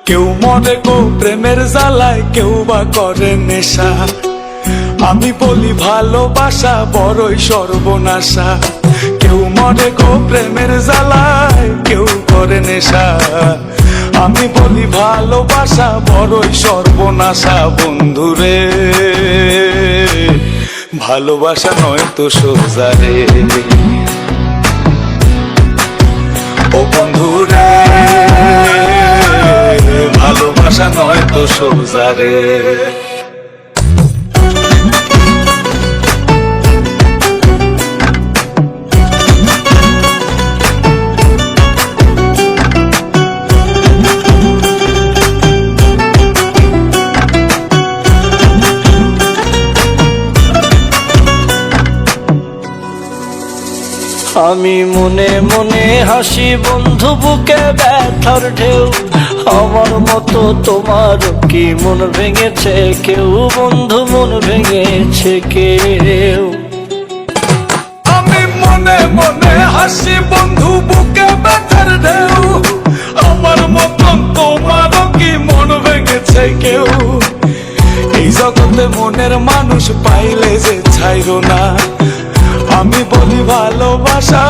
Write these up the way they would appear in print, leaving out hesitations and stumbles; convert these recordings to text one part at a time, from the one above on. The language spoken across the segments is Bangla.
কেউ মরে গো প্রেমের জ্বালায়, কেউ বা করে নেশা। আমি বলি ভালোবাসা বড়ই সর্বনাশা। কেউ মরে গো প্রেমের জ্বালায়, কেউ করে নেশা। আমি বলি ভালোবাসা বড়ই সর্বনাশা। বন্ধুরে ভালোবাসা নয় তো সোজা রে। ও বন্ধুরে ভালোবাসা নয় তো সোজা রে। আমি মনে মনে হাসি বন্ধু, বুকে ব্যথার ঢেউ। আমার মতো তোমার কি মন ভেঙেছে কেউ? বন্ধু মন ভেঙেছে কেউ? আমি মনে মনে হাসি বন্ধু, বুকে ব্যথার ঢেউ। আমার মতন তোমারও কি মন ভেঙেছে কেউ? এই জগতে মনের মানুষ পাইলে যে ছাইরো না। আমি বলি ভালোবাসা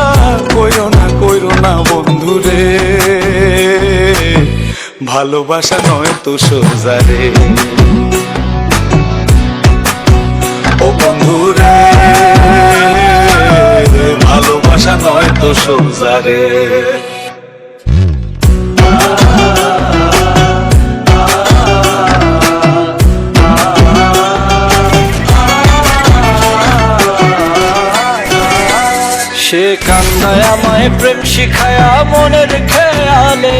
কইরো না বন্ধুরে। ভালোবাসা নয় তো সোজা রে। ও বন্ধুরে ভালোবাসা নয় তো সোজা রে। সে কান্নায় আমায় প্রেম শিখায়া মনের খেয়ালে,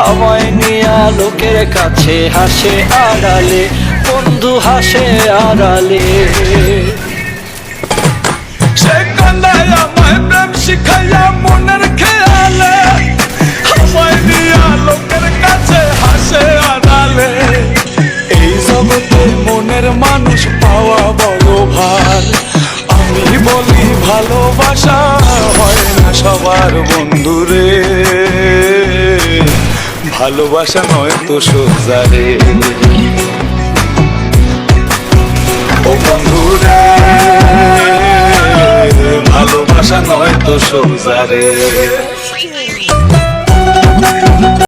আমায় নিয়া লোকের কাছে হাসে আড়ালে। বন্ধু হাসে আড়ালে। সে কান্নায় আমায় প্রেম শিখায়া মনের খেয়ালে, আমায় নিয়া লোকের কাছে হাসে আড়ালে। এই জগতে মনের মানুষ পাওয়া বড় ভার। আমি বলি ভালোবাসা হয় না সবার বন্ধুরে। ভালোবাসা নয় তো সোজা রে। ও বন্ধুরে ভালোবাসা নয় তো সোজা রে।